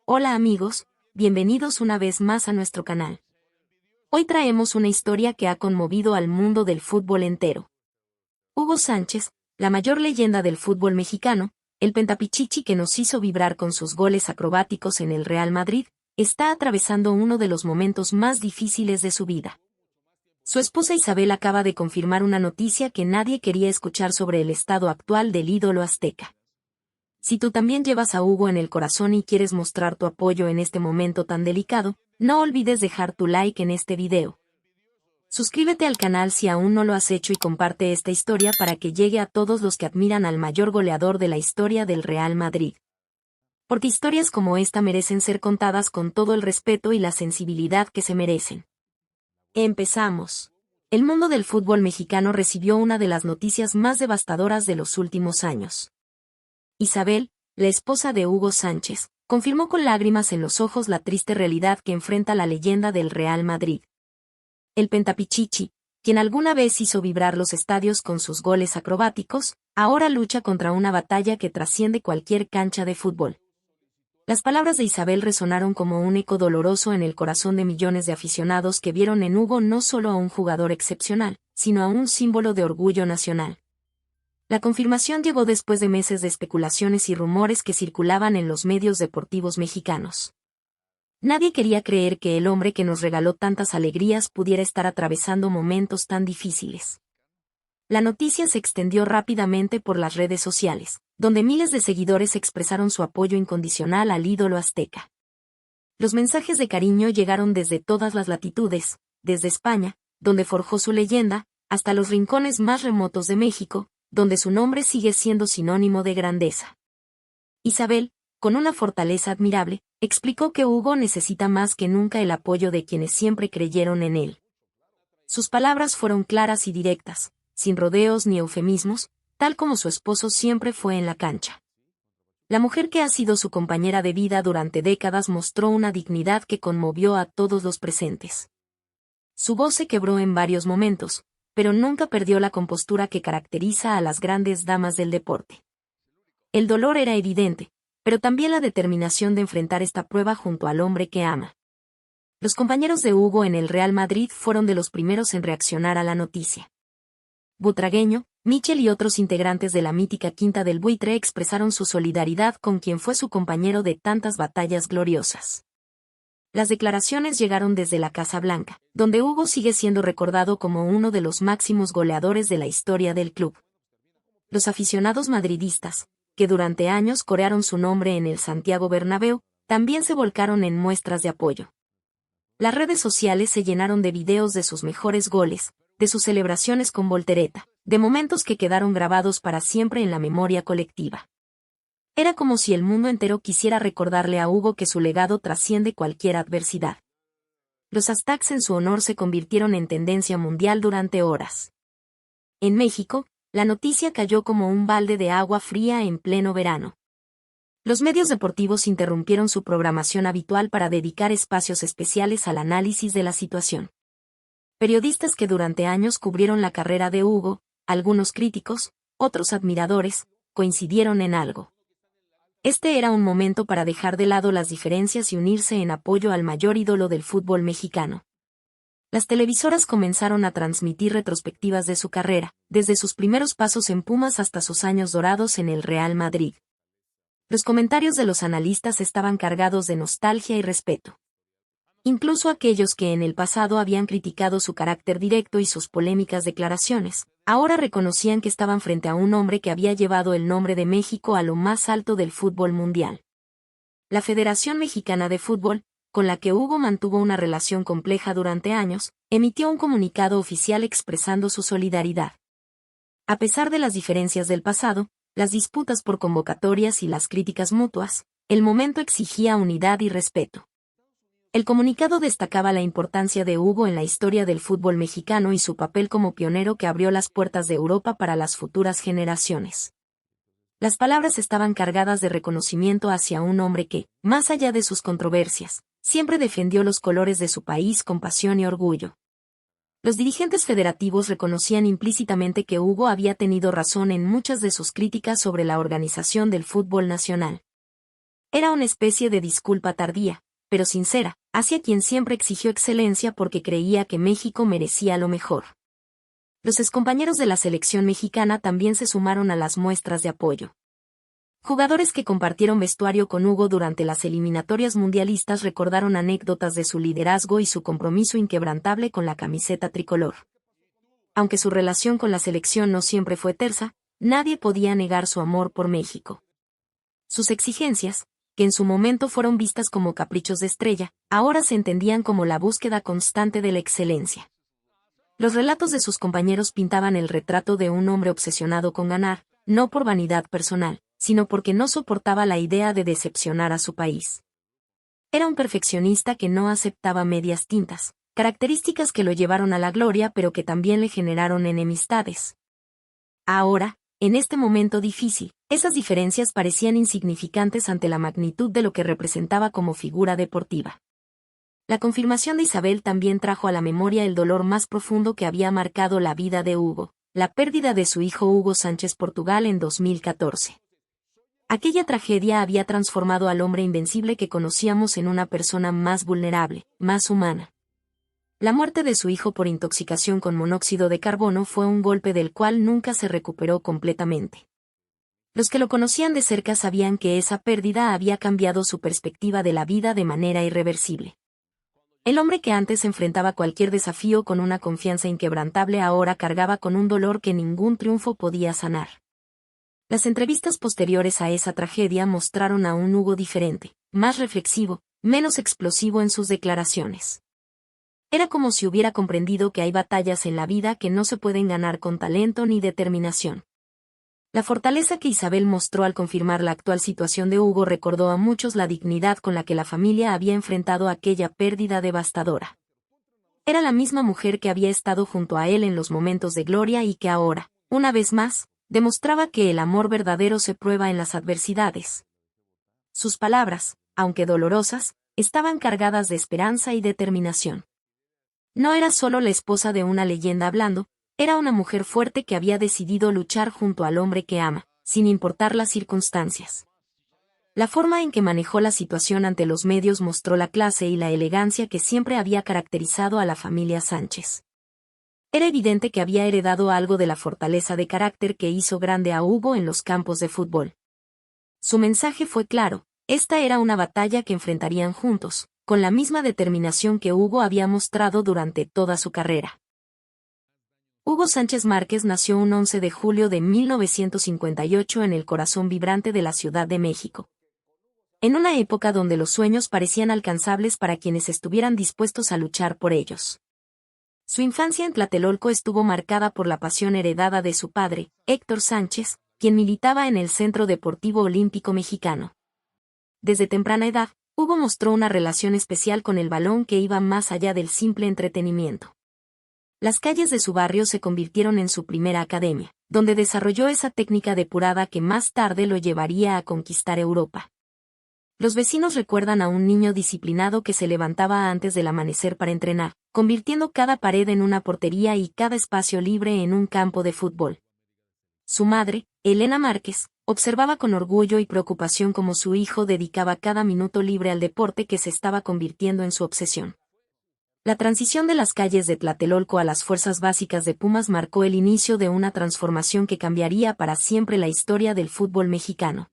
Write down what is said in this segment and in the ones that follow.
Hola amigos, bienvenidos una vez más a nuestro canal. Hoy traemos una historia que ha conmovido al mundo del fútbol entero. Hugo Sánchez, la mayor leyenda del fútbol mexicano, el pentapichichi que nos hizo vibrar con sus goles acrobáticos en el Real Madrid, está atravesando uno de los momentos más difíciles de su vida. Su esposa Isabel acaba de confirmar una noticia que nadie quería escuchar sobre el estado actual del ídolo azteca. Si tú también llevas a Hugo en el corazón y quieres mostrar tu apoyo en este momento tan delicado, no olvides dejar tu like en este video. Suscríbete al canal si aún no lo has hecho y comparte esta historia para que llegue a todos los que admiran al mayor goleador de la historia del Real Madrid. Porque historias como esta merecen ser contadas con todo el respeto y la sensibilidad que se merecen. Empezamos. El mundo del fútbol mexicano recibió una de las noticias más devastadoras de los últimos años. Isabel, la esposa de Hugo Sánchez, confirmó con lágrimas en los ojos la triste realidad que enfrenta la leyenda del Real Madrid. El pentapichichi, quien alguna vez hizo vibrar los estadios con sus goles acrobáticos, ahora lucha contra una batalla que trasciende cualquier cancha de fútbol. Las palabras de Isabel resonaron como un eco doloroso en el corazón de millones de aficionados que vieron en Hugo no solo a un jugador excepcional, sino a un símbolo de orgullo nacional. La confirmación llegó después de meses de especulaciones y rumores que circulaban en los medios deportivos mexicanos. Nadie quería creer que el hombre que nos regaló tantas alegrías pudiera estar atravesando momentos tan difíciles. La noticia se extendió rápidamente por las redes sociales, donde miles de seguidores expresaron su apoyo incondicional al ídolo azteca. Los mensajes de cariño llegaron desde todas las latitudes, desde España, donde forjó su leyenda, hasta los rincones más remotos de México, donde su nombre sigue siendo sinónimo de grandeza. Isabel, con una fortaleza admirable, explicó que Hugo necesita más que nunca el apoyo de quienes siempre creyeron en él. Sus palabras fueron claras y directas, sin rodeos ni eufemismos, tal como su esposo siempre fue en la cancha. La mujer que ha sido su compañera de vida durante décadas mostró una dignidad que conmovió a todos los presentes. Su voz se quebró en varios momentos, pero nunca perdió la compostura que caracteriza a las grandes damas del deporte. El dolor era evidente, pero también la determinación de enfrentar esta prueba junto al hombre que ama. Los compañeros de Hugo en el Real Madrid fueron de los primeros en reaccionar a la noticia. Butragueño, Michel y otros integrantes de la mítica Quinta del Buitre expresaron su solidaridad con quien fue su compañero de tantas batallas gloriosas. Las declaraciones llegaron desde la Casa Blanca, donde Hugo sigue siendo recordado como uno de los máximos goleadores de la historia del club. Los aficionados madridistas, que durante años corearon su nombre en el Santiago Bernabéu, también se volcaron en muestras de apoyo. Las redes sociales se llenaron de videos de sus mejores goles, de sus celebraciones con voltereta, de momentos que quedaron grabados para siempre en la memoria colectiva. Era como si el mundo entero quisiera recordarle a Hugo que su legado trasciende cualquier adversidad. Los hashtags en su honor se convirtieron en tendencia mundial durante horas. En México, la noticia cayó como un balde de agua fría en pleno verano. Los medios deportivos interrumpieron su programación habitual para dedicar espacios especiales al análisis de la situación. Periodistas que durante años cubrieron la carrera de Hugo, algunos críticos, otros admiradores, coincidieron en algo. Este era un momento para dejar de lado las diferencias y unirse en apoyo al mayor ídolo del fútbol mexicano. Las televisoras comenzaron a transmitir retrospectivas de su carrera, desde sus primeros pasos en Pumas hasta sus años dorados en el Real Madrid. Los comentarios de los analistas estaban cargados de nostalgia y respeto. Incluso aquellos que en el pasado habían criticado su carácter directo y sus polémicas declaraciones, ahora reconocían que estaban frente a un hombre que había llevado el nombre de México a lo más alto del fútbol mundial. La Federación Mexicana de Fútbol, con la que Hugo mantuvo una relación compleja durante años, emitió un comunicado oficial expresando su solidaridad. A pesar de las diferencias del pasado, las disputas por convocatorias y las críticas mutuas, el momento exigía unidad y respeto. El comunicado destacaba la importancia de Hugo en la historia del fútbol mexicano y su papel como pionero que abrió las puertas de Europa para las futuras generaciones. Las palabras estaban cargadas de reconocimiento hacia un hombre que, más allá de sus controversias, siempre defendió los colores de su país con pasión y orgullo. Los dirigentes federativos reconocían implícitamente que Hugo había tenido razón en muchas de sus críticas sobre la organización del fútbol nacional. Era una especie de disculpa tardía, pero sincera, hacia quien siempre exigió excelencia porque creía que México merecía lo mejor. Los excompañeros de la selección mexicana también se sumaron a las muestras de apoyo. Jugadores que compartieron vestuario con Hugo durante las eliminatorias mundialistas recordaron anécdotas de su liderazgo y su compromiso inquebrantable con la camiseta tricolor. Aunque su relación con la selección no siempre fue tersa, nadie podía negar su amor por México. Sus exigencias, que en su momento fueron vistas como caprichos de estrella, ahora se entendían como la búsqueda constante de la excelencia. Los relatos de sus compañeros pintaban el retrato de un hombre obsesionado con ganar, no por vanidad personal, sino porque no soportaba la idea de decepcionar a su país. Era un perfeccionista que no aceptaba medias tintas, características que lo llevaron a la gloria pero que también le generaron enemistades. Ahora, en este momento difícil, esas diferencias parecían insignificantes ante la magnitud de lo que representaba como figura deportiva. La confirmación de Isabel también trajo a la memoria el dolor más profundo que había marcado la vida de Hugo, la pérdida de su hijo Hugo Sánchez Portugal en 2014. Aquella tragedia había transformado al hombre invencible que conocíamos en una persona más vulnerable, más humana. La muerte de su hijo por intoxicación con monóxido de carbono fue un golpe del cual nunca se recuperó completamente. Los que lo conocían de cerca sabían que esa pérdida había cambiado su perspectiva de la vida de manera irreversible. El hombre que antes enfrentaba cualquier desafío con una confianza inquebrantable ahora cargaba con un dolor que ningún triunfo podía sanar. Las entrevistas posteriores a esa tragedia mostraron a un Hugo diferente, más reflexivo, menos explosivo en sus declaraciones. Era como si hubiera comprendido que hay batallas en la vida que no se pueden ganar con talento ni determinación. La fortaleza que Isabel mostró al confirmar la actual situación de Hugo recordó a muchos la dignidad con la que la familia había enfrentado aquella pérdida devastadora. Era la misma mujer que había estado junto a él en los momentos de gloria y que ahora, una vez más, demostraba que el amor verdadero se prueba en las adversidades. Sus palabras, aunque dolorosas, estaban cargadas de esperanza y determinación. No era solo la esposa de una leyenda hablando, era una mujer fuerte que había decidido luchar junto al hombre que ama, sin importar las circunstancias. La forma en que manejó la situación ante los medios mostró la clase y la elegancia que siempre había caracterizado a la familia Sánchez. Era evidente que había heredado algo de la fortaleza de carácter que hizo grande a Hugo en los campos de fútbol. Su mensaje fue claro, esta era una batalla que enfrentarían juntos, con la misma determinación que Hugo había mostrado durante toda su carrera. Hugo Sánchez Márquez nació un 11 de julio de 1958 en el corazón vibrante de la Ciudad de México. En una época donde los sueños parecían alcanzables para quienes estuvieran dispuestos a luchar por ellos. Su infancia en Tlatelolco estuvo marcada por la pasión heredada de su padre, Héctor Sánchez, quien militaba en el Centro Deportivo Olímpico Mexicano. Desde temprana edad, Hugo mostró una relación especial con el balón que iba más allá del simple entretenimiento. Las calles de su barrio se convirtieron en su primera academia, donde desarrolló esa técnica depurada que más tarde lo llevaría a conquistar Europa. Los vecinos recuerdan a un niño disciplinado que se levantaba antes del amanecer para entrenar, convirtiendo cada pared en una portería y cada espacio libre en un campo de fútbol. Su madre, Elena Márquez, observaba con orgullo y preocupación cómo su hijo dedicaba cada minuto libre al deporte que se estaba convirtiendo en su obsesión. La transición de las calles de Tlatelolco a las fuerzas básicas de Pumas marcó el inicio de una transformación que cambiaría para siempre la historia del fútbol mexicano.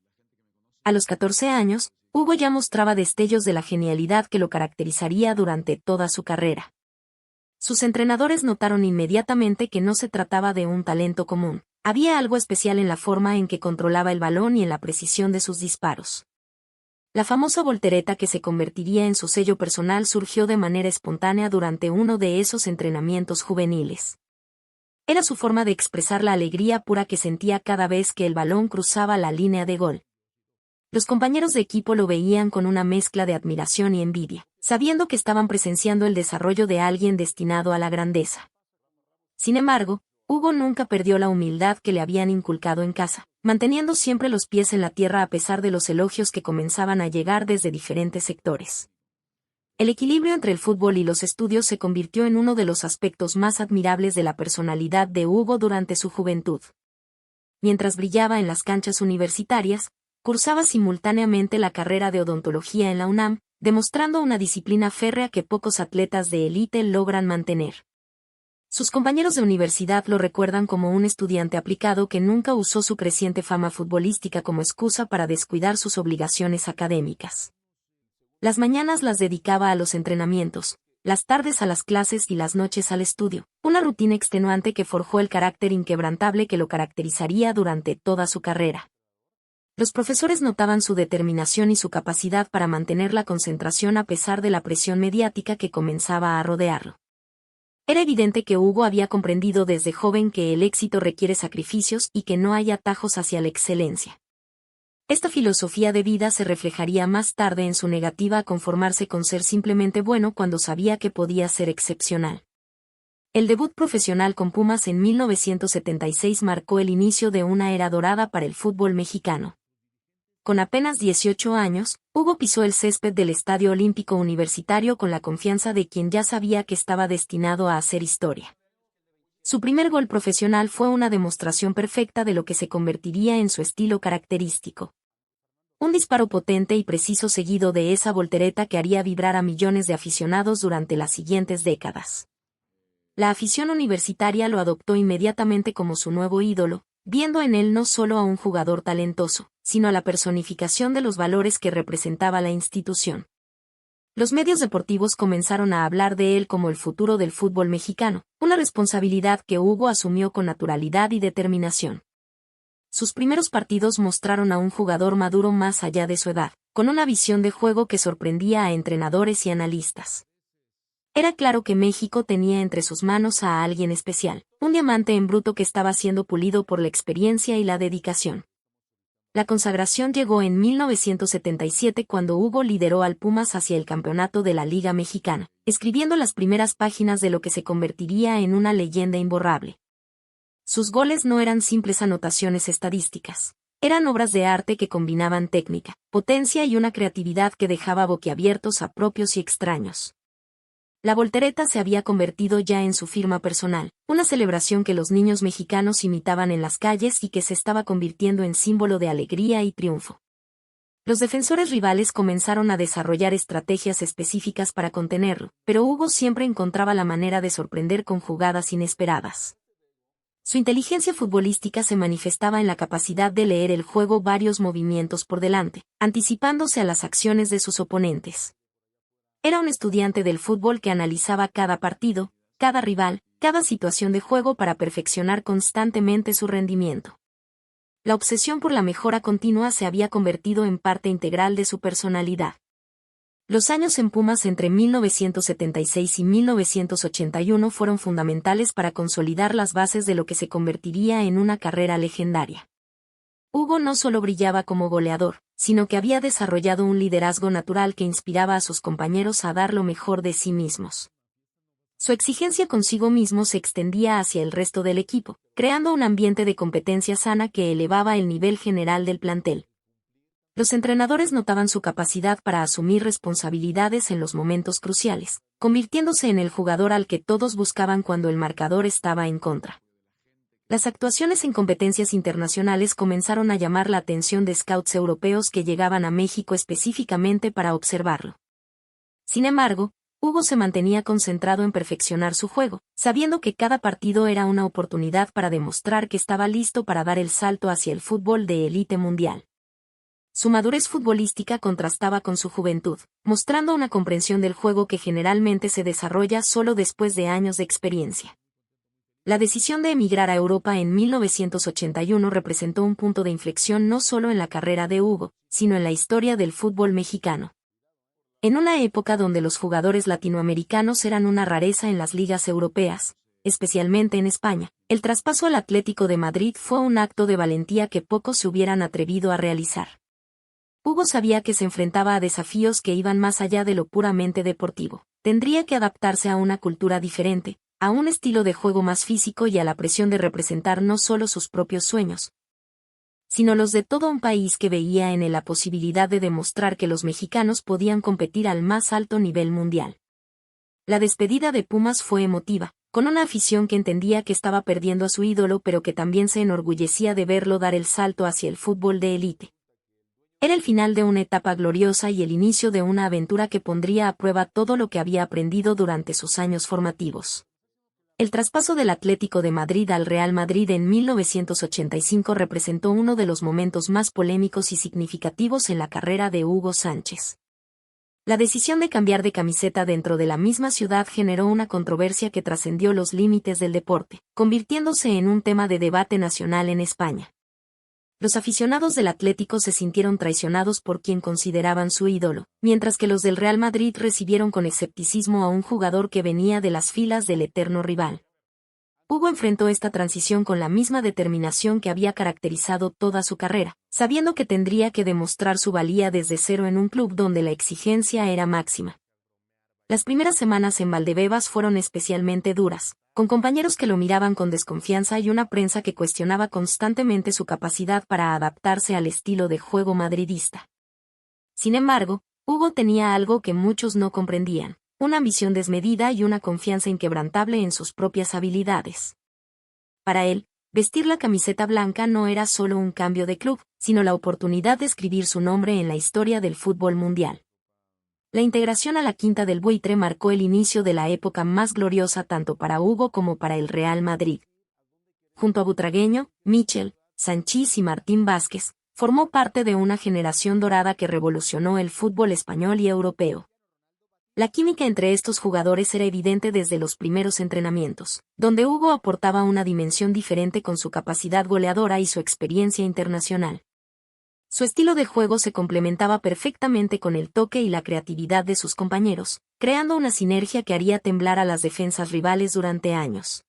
A los 14 años, Hugo ya mostraba destellos de la genialidad que lo caracterizaría durante toda su carrera. Sus entrenadores notaron inmediatamente que no se trataba de un talento común, había algo especial en la forma en que controlaba el balón y en la precisión de sus disparos. La famosa voltereta que se convertiría en su sello personal surgió de manera espontánea durante uno de esos entrenamientos juveniles. Era su forma de expresar la alegría pura que sentía cada vez que el balón cruzaba la línea de gol. Los compañeros de equipo lo veían con una mezcla de admiración y envidia, sabiendo que estaban presenciando el desarrollo de alguien destinado a la grandeza. Sin embargo, Hugo nunca perdió la humildad que le habían inculcado en casa, manteniendo siempre los pies en la tierra a pesar de los elogios que comenzaban a llegar desde diferentes sectores. El equilibrio entre el fútbol y los estudios se convirtió en uno de los aspectos más admirables de la personalidad de Hugo durante su juventud. Mientras brillaba en las canchas universitarias, cursaba simultáneamente la carrera de odontología en la UNAM, demostrando una disciplina férrea que pocos atletas de élite logran mantener. Sus compañeros de universidad lo recuerdan como un estudiante aplicado que nunca usó su creciente fama futbolística como excusa para descuidar sus obligaciones académicas. Las mañanas las dedicaba a los entrenamientos, las tardes a las clases y las noches al estudio, una rutina extenuante que forjó el carácter inquebrantable que lo caracterizaría durante toda su carrera. Los profesores notaban su determinación y su capacidad para mantener la concentración a pesar de la presión mediática que comenzaba a rodearlo. Era evidente que Hugo había comprendido desde joven que el éxito requiere sacrificios y que no hay atajos hacia la excelencia. Esta filosofía de vida se reflejaría más tarde en su negativa a conformarse con ser simplemente bueno cuando sabía que podía ser excepcional. El debut profesional con Pumas en 1976 marcó el inicio de una era dorada para el fútbol mexicano. Con apenas 18 años, Hugo pisó el césped del Estadio Olímpico Universitario con la confianza de quien ya sabía que estaba destinado a hacer historia. Su primer gol profesional fue una demostración perfecta de lo que se convertiría en su estilo característico. Un disparo potente y preciso seguido de esa voltereta que haría vibrar a millones de aficionados durante las siguientes décadas. La afición universitaria lo adoptó inmediatamente como su nuevo ídolo, viendo en él no solo a un jugador talentoso, sino a la personificación de los valores que representaba la institución. Los medios deportivos comenzaron a hablar de él como el futuro del fútbol mexicano, una responsabilidad que Hugo asumió con naturalidad y determinación. Sus primeros partidos mostraron a un jugador maduro más allá de su edad, con una visión de juego que sorprendía a entrenadores y analistas. Era claro que México tenía entre sus manos a alguien especial, un diamante en bruto que estaba siendo pulido por la experiencia y la dedicación. La consagración llegó en 1977 cuando Hugo lideró al Pumas hacia el campeonato de la Liga Mexicana, escribiendo las primeras páginas de lo que se convertiría en una leyenda imborrable. Sus goles no eran simples anotaciones estadísticas, eran obras de arte que combinaban técnica, potencia y una creatividad que dejaba boquiabiertos a propios y extraños. La voltereta se había convertido ya en su firma personal, una celebración que los niños mexicanos imitaban en las calles y que se estaba convirtiendo en símbolo de alegría y triunfo. Los defensores rivales comenzaron a desarrollar estrategias específicas para contenerlo, pero Hugo siempre encontraba la manera de sorprender con jugadas inesperadas. Su inteligencia futbolística se manifestaba en la capacidad de leer el juego varios movimientos por delante, anticipándose a las acciones de sus oponentes. Era un estudiante del fútbol que analizaba cada partido, cada rival, cada situación de juego para perfeccionar constantemente su rendimiento. La obsesión por la mejora continua se había convertido en parte integral de su personalidad. Los años en Pumas entre 1976 y 1981 fueron fundamentales para consolidar las bases de lo que se convertiría en una carrera legendaria. Hugo no solo brillaba como goleador, sino que había desarrollado un liderazgo natural que inspiraba a sus compañeros a dar lo mejor de sí mismos. Su exigencia consigo mismo se extendía hacia el resto del equipo, creando un ambiente de competencia sana que elevaba el nivel general del plantel. Los entrenadores notaban su capacidad para asumir responsabilidades en los momentos cruciales, convirtiéndose en el jugador al que todos buscaban cuando el marcador estaba en contra. Las actuaciones en competencias internacionales comenzaron a llamar la atención de scouts europeos que llegaban a México específicamente para observarlo. Sin embargo, Hugo se mantenía concentrado en perfeccionar su juego, sabiendo que cada partido era una oportunidad para demostrar que estaba listo para dar el salto hacia el fútbol de élite mundial. Su madurez futbolística contrastaba con su juventud, mostrando una comprensión del juego que generalmente se desarrolla solo después de años de experiencia. La decisión de emigrar a Europa en 1981 representó un punto de inflexión no solo en la carrera de Hugo, sino en la historia del fútbol mexicano. En una época donde los jugadores latinoamericanos eran una rareza en las ligas europeas, especialmente en España, el traspaso al Atlético de Madrid fue un acto de valentía que pocos se hubieran atrevido a realizar. Hugo sabía que se enfrentaba a desafíos que iban más allá de lo puramente deportivo. Tendría que adaptarse a una cultura diferente, a un estilo de juego más físico y a la presión de representar no solo sus propios sueños, sino los de todo un país que veía en él la posibilidad de demostrar que los mexicanos podían competir al más alto nivel mundial. La despedida de Pumas fue emotiva, con una afición que entendía que estaba perdiendo a su ídolo pero que también se enorgullecía de verlo dar el salto hacia el fútbol de élite. Era el final de una etapa gloriosa y el inicio de una aventura que pondría a prueba todo lo que había aprendido durante sus años formativos. El traspaso del Atlético de Madrid al Real Madrid en 1985 representó uno de los momentos más polémicos y significativos en la carrera de Hugo Sánchez. La decisión de cambiar de camiseta dentro de la misma ciudad generó una controversia que trascendió los límites del deporte, convirtiéndose en un tema de debate nacional en España. Los aficionados del Atlético se sintieron traicionados por quien consideraban su ídolo, mientras que los del Real Madrid recibieron con escepticismo a un jugador que venía de las filas del eterno rival. Hugo enfrentó esta transición con la misma determinación que había caracterizado toda su carrera, sabiendo que tendría que demostrar su valía desde cero en un club donde la exigencia era máxima. Las primeras semanas en Valdebebas fueron especialmente duras, con compañeros que lo miraban con desconfianza y una prensa que cuestionaba constantemente su capacidad para adaptarse al estilo de juego madridista. Sin embargo, Hugo tenía algo que muchos no comprendían: una ambición desmedida y una confianza inquebrantable en sus propias habilidades. Para él, vestir la camiseta blanca no era solo un cambio de club, sino la oportunidad de escribir su nombre en la historia del fútbol mundial. La integración a la Quinta del Buitre marcó el inicio de la época más gloriosa tanto para Hugo como para el Real Madrid. Junto a Butragueño, Michel, Sanchís y Martín Vázquez, formó parte de una generación dorada que revolucionó el fútbol español y europeo. La química entre estos jugadores era evidente desde los primeros entrenamientos, donde Hugo aportaba una dimensión diferente con su capacidad goleadora y su experiencia internacional. Su estilo de juego se complementaba perfectamente con el toque y la creatividad de sus compañeros, creando una sinergia que haría temblar a las defensas rivales durante años.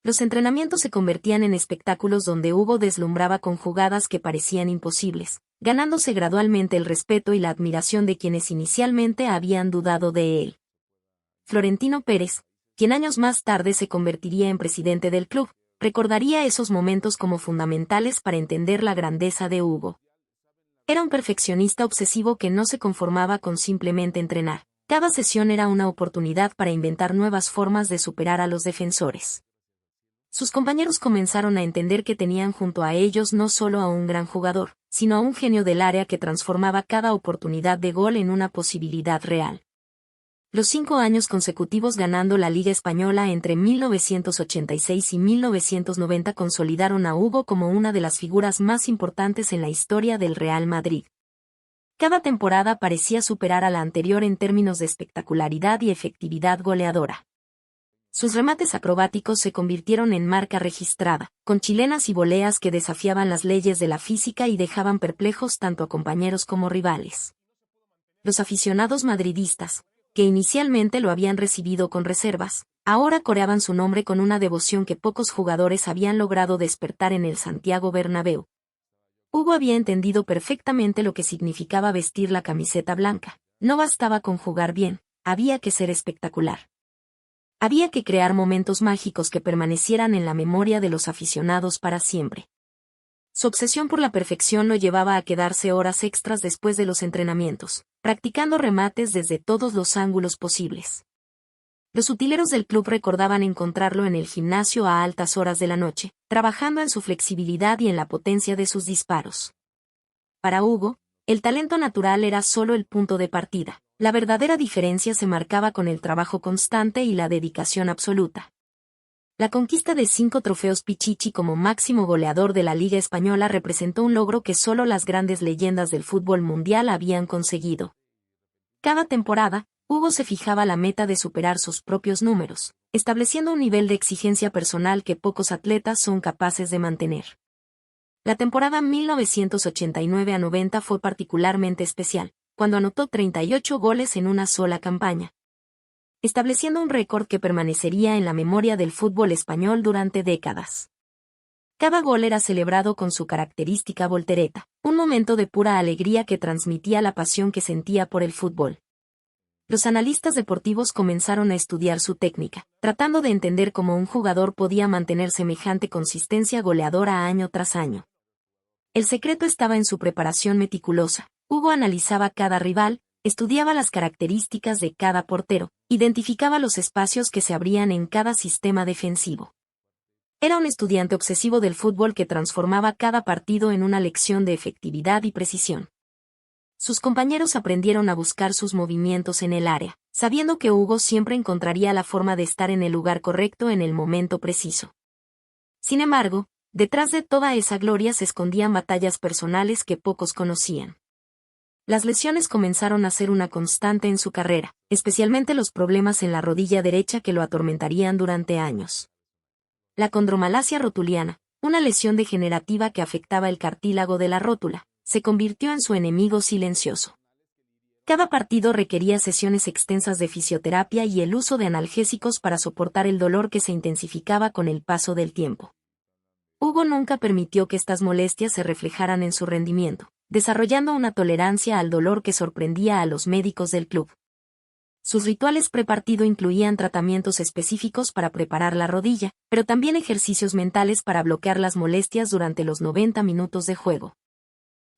Los entrenamientos se convertían en espectáculos donde Hugo deslumbraba con jugadas que parecían imposibles, ganándose gradualmente el respeto y la admiración de quienes inicialmente habían dudado de él. Florentino Pérez, quien años más tarde se convertiría en presidente del club, recordaría esos momentos como fundamentales para entender la grandeza de Hugo. Era un perfeccionista obsesivo que no se conformaba con simplemente entrenar. Cada sesión era una oportunidad para inventar nuevas formas de superar a los defensores. Sus compañeros comenzaron a entender que tenían junto a ellos no solo a un gran jugador, sino a un genio del área que transformaba cada oportunidad de gol en una posibilidad real. Los 5 años consecutivos ganando la Liga Española entre 1986 y 1990 consolidaron a Hugo como una de las figuras más importantes en la historia del Real Madrid. Cada temporada parecía superar a la anterior en términos de espectacularidad y efectividad goleadora. Sus remates acrobáticos se convirtieron en marca registrada, con chilenas y voleas que desafiaban las leyes de la física y dejaban perplejos tanto a compañeros como rivales. Los aficionados madridistas, que inicialmente lo habían recibido con reservas, ahora coreaban su nombre con una devoción que pocos jugadores habían logrado despertar en el Santiago Bernabéu. Hugo había entendido perfectamente lo que significaba vestir la camiseta blanca. No bastaba con jugar bien, había que ser espectacular. Había que crear momentos mágicos que permanecieran en la memoria de los aficionados para siempre. Su obsesión por la perfección lo llevaba a quedarse horas extras después de los entrenamientos, practicando remates desde todos los ángulos posibles. Los utileros del club recordaban encontrarlo en el gimnasio a altas horas de la noche, trabajando en su flexibilidad y en la potencia de sus disparos. Para Hugo, el talento natural era solo el punto de partida. La verdadera diferencia se marcaba con el trabajo constante y la dedicación absoluta. La conquista de 5 trofeos Pichichi como máximo goleador de la Liga Española representó un logro que solo las grandes leyendas del fútbol mundial habían conseguido. Cada temporada, Hugo se fijaba la meta de superar sus propios números, estableciendo un nivel de exigencia personal que pocos atletas son capaces de mantener. La temporada 1989-90 fue particularmente especial, cuando anotó 38 goles en una sola campaña, estableciendo un récord que permanecería en la memoria del fútbol español durante décadas. Cada gol era celebrado con su característica voltereta, un momento de pura alegría que transmitía la pasión que sentía por el fútbol. Los analistas deportivos comenzaron a estudiar su técnica, tratando de entender cómo un jugador podía mantener semejante consistencia goleadora año tras año. El secreto estaba en su preparación meticulosa. Hugo analizaba cada rival, estudiaba las características de cada portero, identificaba los espacios que se abrían en cada sistema defensivo. Era un estudiante obsesivo del fútbol que transformaba cada partido en una lección de efectividad y precisión. Sus compañeros aprendieron a buscar sus movimientos en el área, sabiendo que Hugo siempre encontraría la forma de estar en el lugar correcto en el momento preciso. Sin embargo, detrás de toda esa gloria se escondían batallas personales que pocos conocían. Las lesiones comenzaron a ser una constante en su carrera, especialmente los problemas en la rodilla derecha que lo atormentarían durante años. La condromalacia rotuliana, una lesión degenerativa que afectaba el cartílago de la rótula, se convirtió en su enemigo silencioso. Cada partido requería sesiones extensas de fisioterapia y el uso de analgésicos para soportar el dolor que se intensificaba con el paso del tiempo. Hugo nunca permitió que estas molestias se reflejaran en su rendimiento, desarrollando una tolerancia al dolor que sorprendía a los médicos del club. Sus rituales prepartido incluían tratamientos específicos para preparar la rodilla, pero también ejercicios mentales para bloquear las molestias durante los 90 minutos de juego.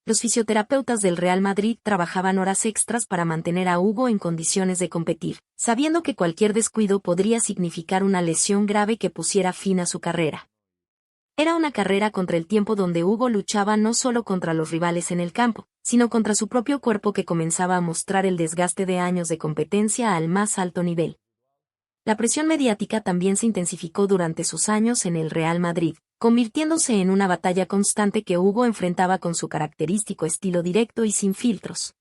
Los fisioterapeutas del Real Madrid trabajaban horas extras para mantener a Hugo en condiciones de competir, sabiendo que cualquier descuido podría significar una lesión grave que pusiera fin a su carrera. Era una carrera contra el tiempo donde Hugo luchaba no solo contra los rivales en el campo, sino contra su propio cuerpo que comenzaba a mostrar el desgaste de años de competencia al más alto nivel. La presión mediática también se intensificó durante sus años en el Real Madrid, convirtiéndose en una batalla constante que Hugo enfrentaba con su característico estilo directo y sin filtros.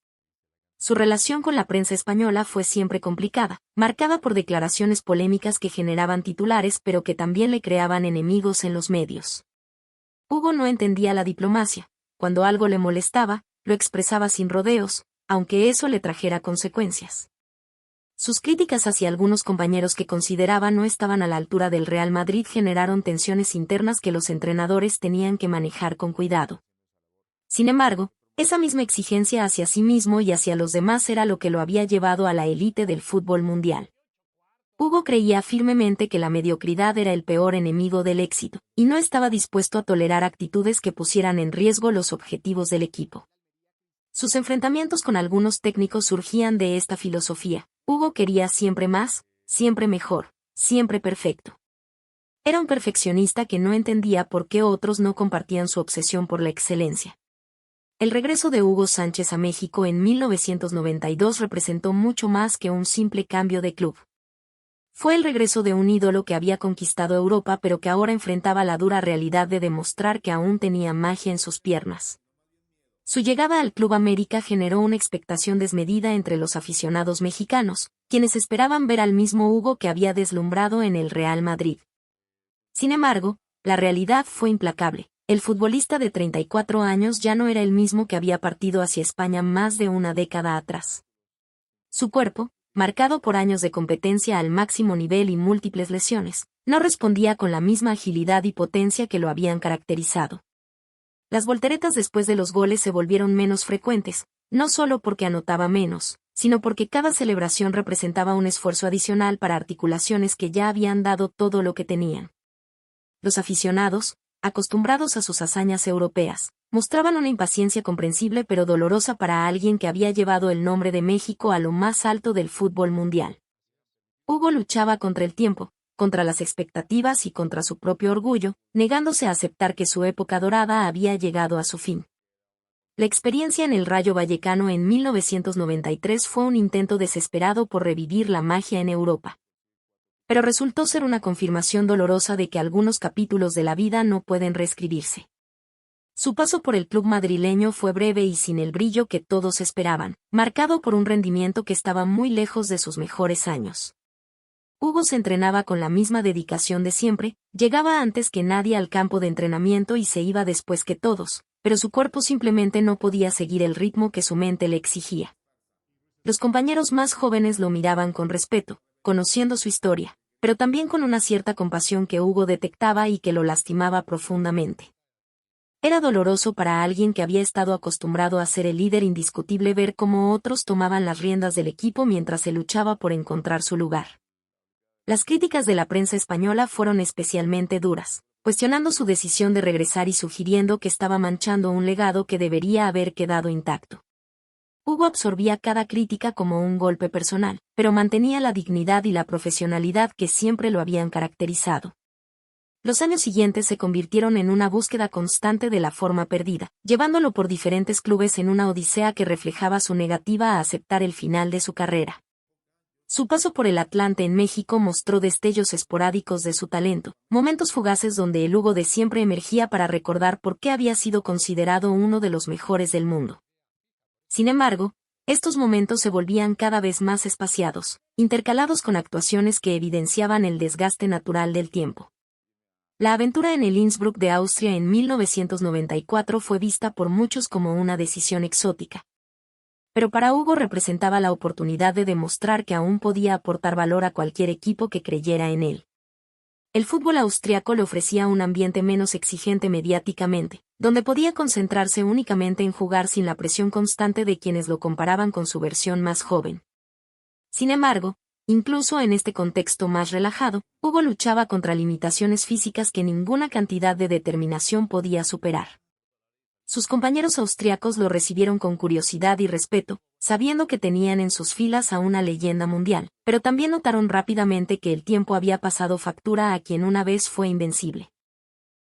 Su relación con la prensa española fue siempre complicada, marcada por declaraciones polémicas que generaban titulares pero que también le creaban enemigos en los medios. Hugo no entendía la diplomacia. Cuando algo le molestaba, lo expresaba sin rodeos, aunque eso le trajera consecuencias. Sus críticas hacia algunos compañeros que consideraba no estaban a la altura del Real Madrid generaron tensiones internas que los entrenadores tenían que manejar con cuidado. Sin embargo, esa misma exigencia hacia sí mismo y hacia los demás era lo que lo había llevado a la élite del fútbol mundial. Hugo creía firmemente que la mediocridad era el peor enemigo del éxito, y no estaba dispuesto a tolerar actitudes que pusieran en riesgo los objetivos del equipo. Sus enfrentamientos con algunos técnicos surgían de esta filosofía. Hugo quería siempre más, siempre mejor, siempre perfecto. Era un perfeccionista que no entendía por qué otros no compartían su obsesión por la excelencia. El regreso de Hugo Sánchez a México en 1992 representó mucho más que un simple cambio de club. Fue el regreso de un ídolo que había conquistado Europa pero que ahora enfrentaba la dura realidad de demostrar que aún tenía magia en sus piernas. Su llegada al Club América generó una expectación desmedida entre los aficionados mexicanos, quienes esperaban ver al mismo Hugo que había deslumbrado en el Real Madrid. Sin embargo, la realidad fue implacable. El futbolista de 34 años ya no era el mismo que había partido hacia España más de una década atrás. Su cuerpo, marcado por años de competencia al máximo nivel y múltiples lesiones, no respondía con la misma agilidad y potencia que lo habían caracterizado. Las volteretas después de los goles se volvieron menos frecuentes, no solo porque anotaba menos, sino porque cada celebración representaba un esfuerzo adicional para articulaciones que ya habían dado todo lo que tenían. Los aficionados, acostumbrados a sus hazañas europeas, mostraban una impaciencia comprensible pero dolorosa para alguien que había llevado el nombre de México a lo más alto del fútbol mundial. Hugo luchaba contra el tiempo, contra las expectativas y contra su propio orgullo, negándose a aceptar que su época dorada había llegado a su fin. La experiencia en el Rayo Vallecano en 1993 fue un intento desesperado por revivir la magia en Europa. Pero resultó ser una confirmación dolorosa de que algunos capítulos de la vida no pueden reescribirse. Su paso por el club madrileño fue breve y sin el brillo que todos esperaban, marcado por un rendimiento que estaba muy lejos de sus mejores años. Hugo se entrenaba con la misma dedicación de siempre, llegaba antes que nadie al campo de entrenamiento y se iba después que todos, pero su cuerpo simplemente no podía seguir el ritmo que su mente le exigía. Los compañeros más jóvenes lo miraban con respeto, conociendo su historia, pero también con una cierta compasión que Hugo detectaba y que lo lastimaba profundamente. Era doloroso para alguien que había estado acostumbrado a ser el líder indiscutible ver cómo otros tomaban las riendas del equipo mientras se luchaba por encontrar su lugar. Las críticas de la prensa española fueron especialmente duras, cuestionando su decisión de regresar y sugiriendo que estaba manchando un legado que debería haber quedado intacto. Hugo absorbía cada crítica como un golpe personal, pero mantenía la dignidad y la profesionalidad que siempre lo habían caracterizado. Los años siguientes se convirtieron en una búsqueda constante de la forma perdida, llevándolo por diferentes clubes en una odisea que reflejaba su negativa a aceptar el final de su carrera. Su paso por el Atlante en México mostró destellos esporádicos de su talento, momentos fugaces donde el Hugo de siempre emergía para recordar por qué había sido considerado uno de los mejores del mundo. Sin embargo, estos momentos se volvían cada vez más espaciados, intercalados con actuaciones que evidenciaban el desgaste natural del tiempo. La aventura en el Innsbruck de Austria en 1994 fue vista por muchos como una decisión exótica. Pero para Hugo representaba la oportunidad de demostrar que aún podía aportar valor a cualquier equipo que creyera en él. El fútbol austriaco le ofrecía un ambiente menos exigente mediáticamente, donde podía concentrarse únicamente en jugar sin la presión constante de quienes lo comparaban con su versión más joven. Sin embargo, incluso en este contexto más relajado, Hugo luchaba contra limitaciones físicas que ninguna cantidad de determinación podía superar. Sus compañeros austriacos lo recibieron con curiosidad y respeto, sabiendo que tenían en sus filas a una leyenda mundial, pero también notaron rápidamente que el tiempo había pasado factura a quien una vez fue invencible.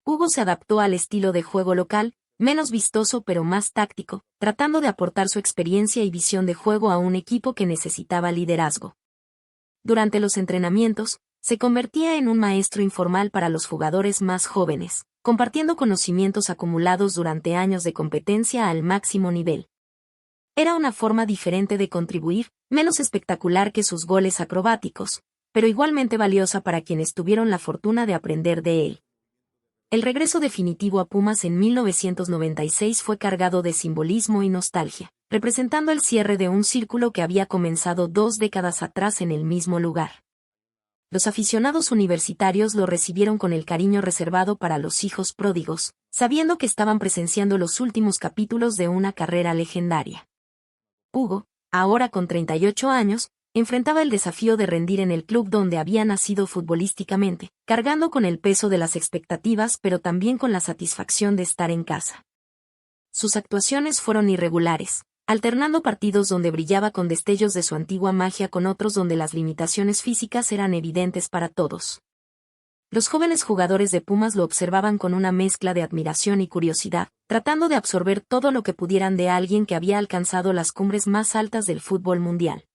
Hugo se adaptó al estilo de juego local, menos vistoso pero más táctico, tratando de aportar su experiencia y visión de juego a un equipo que necesitaba liderazgo. Durante los entrenamientos, se convertía en un maestro informal para los jugadores más jóvenes, compartiendo conocimientos acumulados durante años de competencia al máximo nivel. Era una forma diferente de contribuir, menos espectacular que sus goles acrobáticos, pero igualmente valiosa para quienes tuvieron la fortuna de aprender de él. El regreso definitivo a Pumas en 1996 fue cargado de simbolismo y nostalgia, representando el cierre de un círculo que había comenzado 2 décadas atrás en el mismo lugar. Los aficionados universitarios lo recibieron con el cariño reservado para los hijos pródigos, sabiendo que estaban presenciando los últimos capítulos de una carrera legendaria. Hugo, ahora con 38 años, enfrentaba el desafío de rendir en el club donde había nacido futbolísticamente, cargando con el peso de las expectativas pero también con la satisfacción de estar en casa. Sus actuaciones fueron irregulares, alternando partidos donde brillaba con destellos de su antigua magia con otros donde las limitaciones físicas eran evidentes para todos. Los jóvenes jugadores de Pumas lo observaban con una mezcla de admiración y curiosidad, tratando de absorber todo lo que pudieran de alguien que había alcanzado las cumbres más altas del fútbol mundial.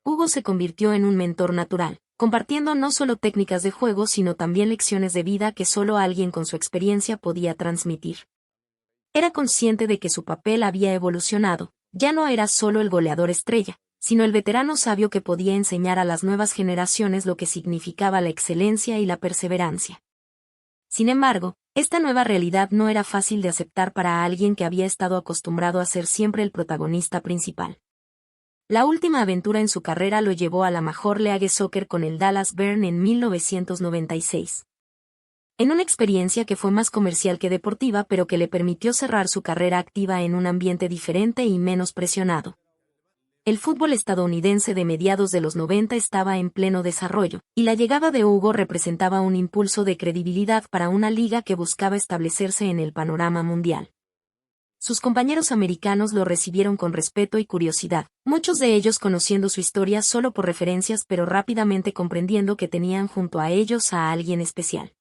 Hugo se convirtió en un mentor natural, compartiendo no solo técnicas de juego sino también lecciones de vida que solo alguien con su experiencia podía transmitir. Era consciente de que su papel había evolucionado, ya no era solo el goleador estrella, sino el veterano sabio que podía enseñar a las nuevas generaciones lo que significaba la excelencia y la perseverancia. Sin embargo, esta nueva realidad no era fácil de aceptar para alguien que había estado acostumbrado a ser siempre el protagonista principal. La última aventura en su carrera lo llevó a la Major League Soccer con el Dallas Burn en 1996. En una experiencia que fue más comercial que deportiva pero que le permitió cerrar su carrera activa en un ambiente diferente y menos presionado. El fútbol estadounidense de mediados de los 90 estaba en pleno desarrollo, y la llegada de Hugo representaba un impulso de credibilidad para una liga que buscaba establecerse en el panorama mundial. Sus compañeros americanos lo recibieron con respeto y curiosidad, muchos de ellos conociendo su historia solo por referencias pero rápidamente comprendiendo que tenían junto a ellos a alguien especial.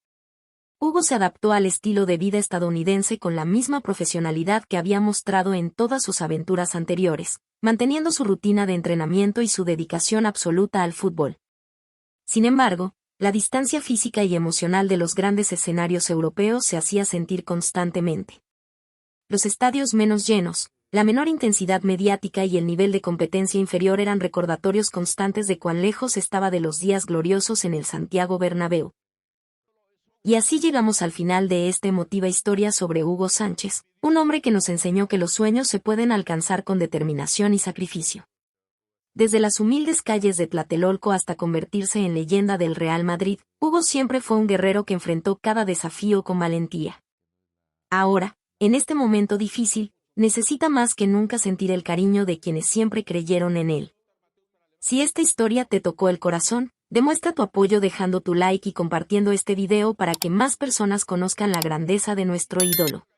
Hugo se adaptó al estilo de vida estadounidense con la misma profesionalidad que había mostrado en todas sus aventuras anteriores, manteniendo su rutina de entrenamiento y su dedicación absoluta al fútbol. Sin embargo, la distancia física y emocional de los grandes escenarios europeos se hacía sentir constantemente. Los estadios menos llenos, la menor intensidad mediática y el nivel de competencia inferior eran recordatorios constantes de cuán lejos estaba de los días gloriosos en el Santiago Bernabéu. Y así llegamos al final de esta emotiva historia sobre Hugo Sánchez, un hombre que nos enseñó que los sueños se pueden alcanzar con determinación y sacrificio. Desde las humildes calles de Tlatelolco hasta convertirse en leyenda del Real Madrid, Hugo siempre fue un guerrero que enfrentó cada desafío con valentía. Ahora, en este momento difícil, necesita más que nunca sentir el cariño de quienes siempre creyeron en él. Si esta historia te tocó el corazón, demuestra tu apoyo dejando tu like y compartiendo este video para que más personas conozcan la grandeza de nuestro ídolo.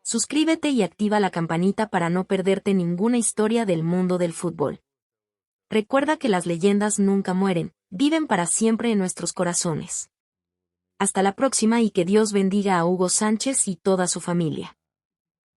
Suscríbete y activa la campanita para no perderte ninguna historia del mundo del fútbol. Recuerda que las leyendas nunca mueren, viven para siempre en nuestros corazones. Hasta la próxima y que Dios bendiga a Hugo Sánchez y toda su familia.